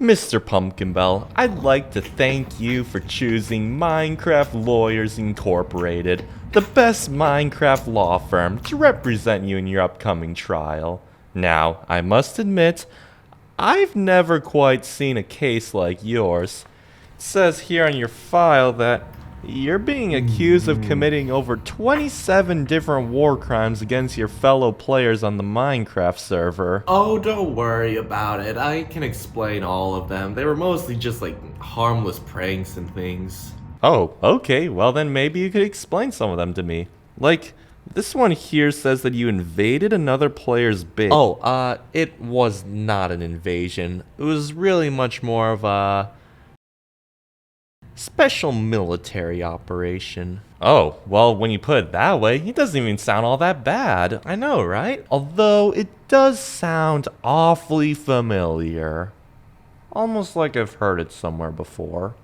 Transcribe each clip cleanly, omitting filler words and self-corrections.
Mr. Pumpkinbell, I'd like to thank you for choosing Minecraft Lawyers Incorporated, the best Minecraft law firm, to represent you in your upcoming trial. Now, I must admit, I've never quite seen a case like yours. It says here on your file that you're being accused of committing over 27 different war crimes against your fellow players on the Minecraft server. Oh, don't worry about it. I can explain all of them. They were mostly just like harmless pranks and things. Oh, okay, well then maybe you could explain some of them to me. Like, this one here says that you invaded another player's base. It was not an invasion. It was really much more of a special military operation. Oh, well, when you put it that way, it doesn't even sound all that bad. I know, right? Although, it does sound awfully familiar. Almost like I've heard it somewhere before.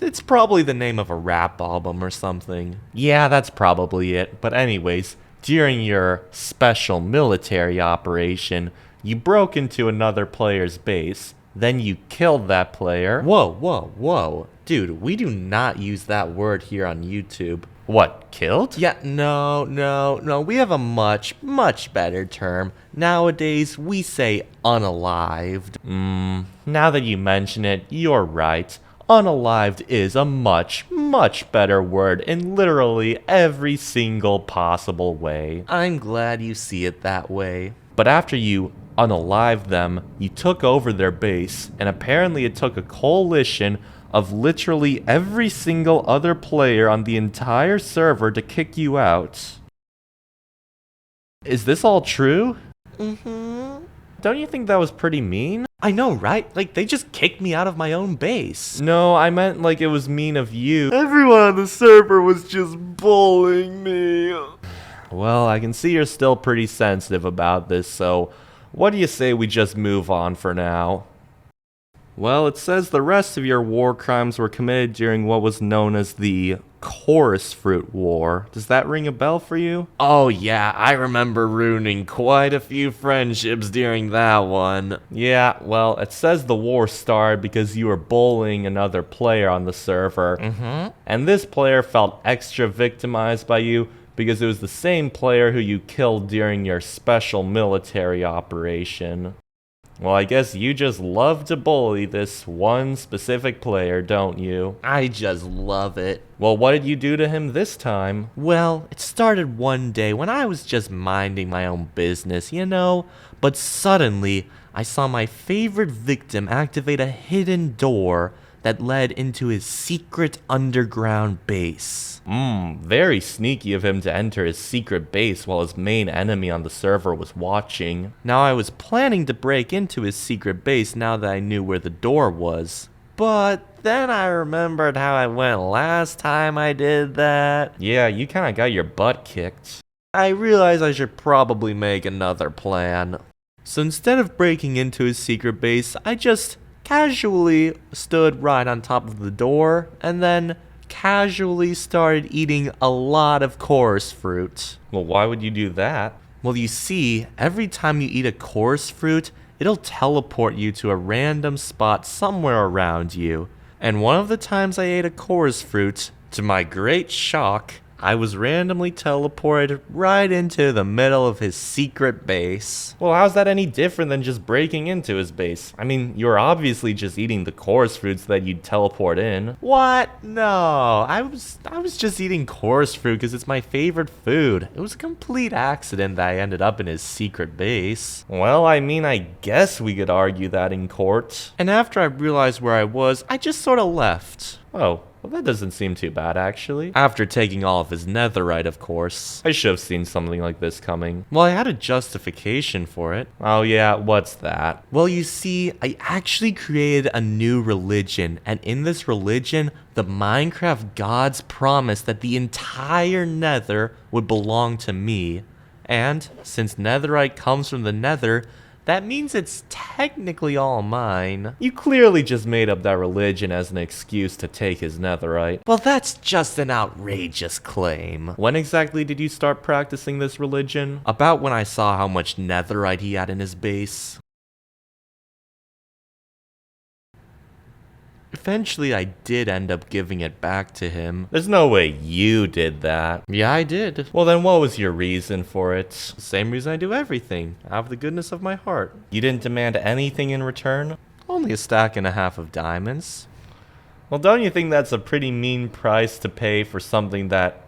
It's probably the name of a rap album or something. Yeah, that's probably it. But anyways, during your special military operation, you broke into another player's base. Then you killed that player. Whoa. Dude, we do not use that word here on YouTube. What, killed? Yeah, no. We have a much better term. Nowadays, we say unalived. Now that you mention it, you're right. Unalived is a much better word in literally every single possible way. I'm glad you see it that way. But after you unalived them, you took over their base, and apparently it took a coalition of literally every single other player on the entire server to kick you out. Is this all true? Don't you think that was pretty mean? I know, right? Like, they just kicked me out of my own base. No, I meant like it was mean of you. Everyone on the server was just bullying me. Well, I can see you're still pretty sensitive about this, so what do you say we just move on for now? Well, it says the rest of your war crimes were committed during what was known as the Chorus Fruit War. Does that ring a bell for you? Oh yeah, I remember ruining quite a few friendships during that one. Yeah, well, it says the war started because you were bullying another player on the server. And this player felt extra victimized by you because it was the same player who you killed during your special military operation. Well, I guess you just love to bully this one specific player, don't you? I just love it. Well, what did you do to him this time? Well, it started one day when I was just minding my own business, you know? But suddenly, I saw my favorite victim activate a hidden door that led into his secret underground base. Very sneaky of him to enter his secret base while his main enemy on the server was watching. Now, I was planning to break into his secret base now that I knew where the door was. But then I remembered how I went last time I did that. Yeah, you kinda got your butt kicked. I realized I should probably make another plan. So instead of breaking into his secret base, I just casually stood right on top of the door and then casually started eating a lot of chorus fruit. Well, why would you do that? Well, you see, every time you eat a chorus fruit, it'll teleport you to a random spot somewhere around you. And one of the times I ate a chorus fruit, to my great shock, I was randomly teleported right into the middle of his secret base. Well, how's that any different than just breaking into his base? I mean, you're obviously just eating the chorus fruits that you'd teleport in. What? No, I was just eating chorus fruit because it's my favorite food. It was a complete accident that I ended up in his secret base. Well, I mean, I guess we could argue that in court. And after I realized where I was, I just sort of left. Oh, well, that doesn't seem too bad, actually. After taking all of his netherite, of course. I should have seen something like this coming. Well, I had a justification for it. Oh yeah, what's that? Well, you see, I actually created a new religion, and in this religion, the Minecraft gods promised that the entire nether would belong to me. And since netherite comes from the nether, that means it's technically all mine. You clearly just made up that religion as an excuse to take his netherite. Well, that's just an outrageous claim. When exactly did you start practicing this religion? About when I saw how much netherite he had in his base. Eventually, I did end up giving it back to him. There's no way you did that. Yeah, I did. Well, then what was your reason for it? Same reason I do everything, out of the goodness of my heart. You didn't demand anything in return? Only a stack and a half of diamonds. Well, don't you think that's a pretty mean price to pay for something that,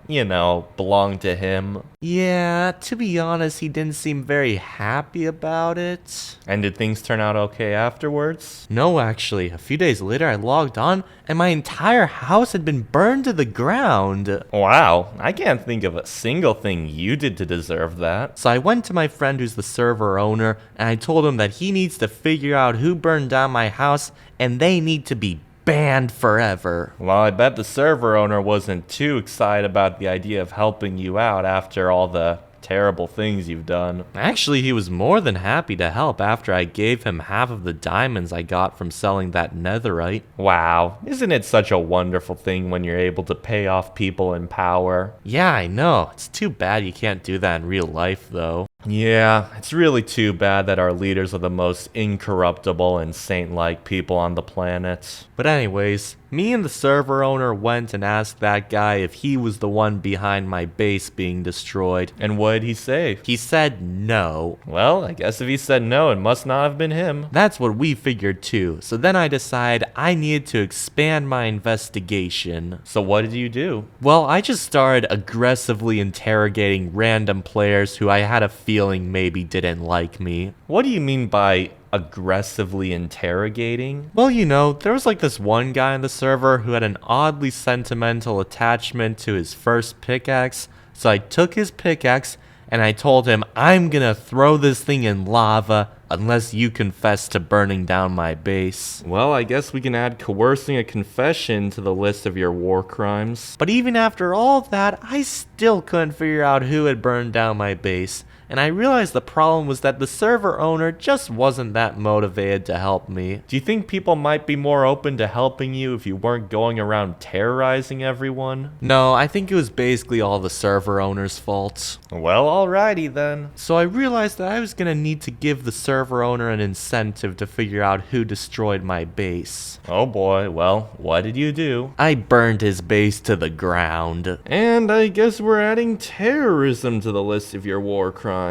belonged to him? Yeah, to be honest, he didn't seem very happy about it. And did things turn out okay afterwards? No, actually. A few days later, I logged on, and my entire house had been burned to the ground. Wow, I can't think of a single thing you did to deserve that. So I went to my friend who's the server owner, and I told him that he needs to figure out who burned down my house, and they need to be banned forever. Well, I bet the server owner wasn't too excited about the idea of helping you out after all the terrible things you've done. Actually, he was more than happy to help after I gave him half of the diamonds I got from selling that netherite. Wow, isn't it such a wonderful thing when you're able to pay off people in power? Yeah, I know. It's too bad you can't do that in real life, though. Yeah, it's really too bad that our leaders are the most incorruptible and saint-like people on the planet. But anyways, me and the server owner went and asked that guy if he was the one behind my base being destroyed. And what did he say? He said no. Well, I guess if he said no, it must not have been him. That's what we figured too. So then I decided I needed to expand my investigation. So what did you do? Well, I just started aggressively interrogating random players who I had a feeling maybe didn't like me. What do you mean by aggressively interrogating? Well, there was like this one guy on the server who had an oddly sentimental attachment to his first pickaxe. So I took his pickaxe and I told him, I'm gonna throw this thing in lava unless you confess to burning down my base. Well, I guess we can add coercing a confession to the list of your war crimes. But even after all that, I still couldn't figure out who had burned down my base. And I realized the problem was that the server owner just wasn't that motivated to help me. Do you think people might be more open to helping you if you weren't going around terrorizing everyone? No, I think it was basically all the server owner's fault. Well, alrighty then. So I realized that I was gonna need to give the server owner an incentive to figure out who destroyed my base. Oh boy, well, what did you do? I burned his base to the ground. And I guess we're adding terrorism to the list of your war crimes.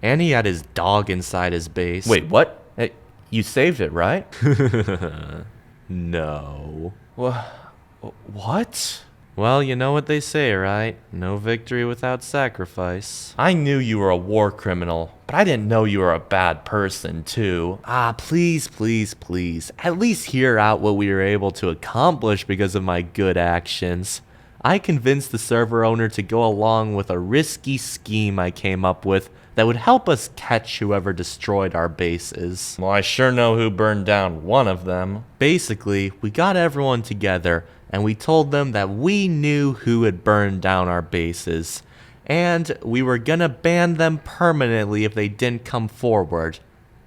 And he had his dog inside his base. Wait, what? Hey, you saved it, right? No. What? Well, you know what they say, right? No victory without sacrifice. I knew you were a war criminal, but I didn't know you were a bad person, too. Please, please, please. At least hear out what we were able to accomplish because of my good actions. I convinced the server owner to go along with a risky scheme I came up with that would help us catch whoever destroyed our bases. Well, I sure know who burned down one of them. Basically, we got everyone together and we told them that we knew who had burned down our bases, and we were gonna ban them permanently if they didn't come forward.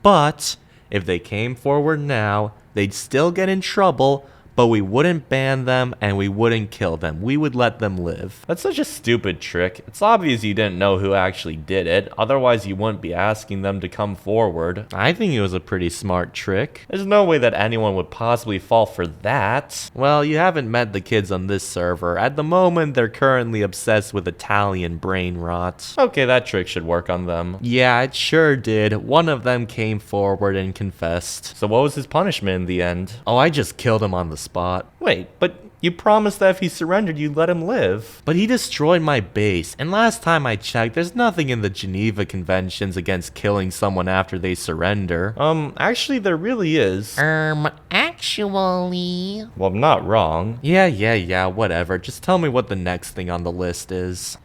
But if they came forward now, they'd still get in trouble, but we wouldn't ban them and we wouldn't kill them. We would let them live. That's such a stupid trick. It's obvious you didn't know who actually did it, otherwise you wouldn't be asking them to come forward. I think it was a pretty smart trick. There's no way that anyone would possibly fall for that. Well, you haven't met the kids on this server. At the moment, they're currently obsessed with Italian brain rot. Okay, that trick should work on them. Yeah, it sure did. One of them came forward and confessed. So what was his punishment in the end? Oh, I just killed him on the spot. Wait, but you promised that if he surrendered, you'd let him live. But he destroyed my base, and last time I checked, there's nothing in the Geneva Conventions against killing someone after they surrender. Actually there really is. Actually... Well, I'm not wrong. Yeah, whatever. Just tell me what the next thing on the list is.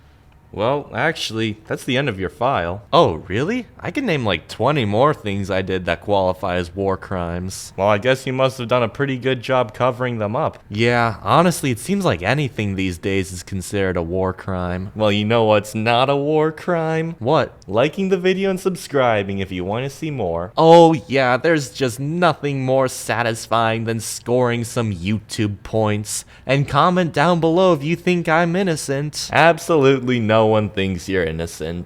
Well, actually, that's the end of your file. Oh, really? I can name like 20 more things I did that qualify as war crimes. Well, I guess you must have done a pretty good job covering them up. Yeah, honestly, it seems like anything these days is considered a war crime. Well, you know what's not a war crime? What? Liking the video and subscribing if you want to see more. Oh yeah, there's just nothing more satisfying than scoring some YouTube points. And comment down below if you think I'm innocent. Absolutely no one thinks you're innocent.